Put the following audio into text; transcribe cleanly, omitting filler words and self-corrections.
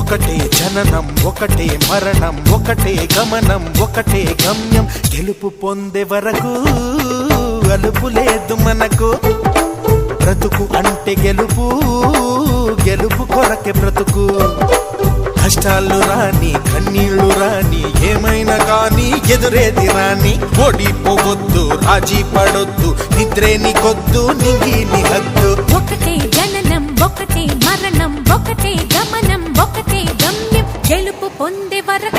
ఒకటే జననం ఒకటే మరణం ఒకటే గమనం ఒకటే గమ్యం గెలుపు పొందే వరకు అలుపు లేదు మనకు బ్రతుకు అంటే గెలుపు గెలుపు కొరకే బ్రతుకు కష్టాలు రాని కన్నీళ్లు రాని ఏమైనా కానీ ఎదురేది రాని ఓడిపోవద్దు రాజీ పడొద్దు నిద్రే నీకొద్దు నింగి నీ హద్దు ఒకటే జననం ఒకటే మరణం ఒకటే గమనం ఒకటే గమ్యం గెలుపు పొందే వరకు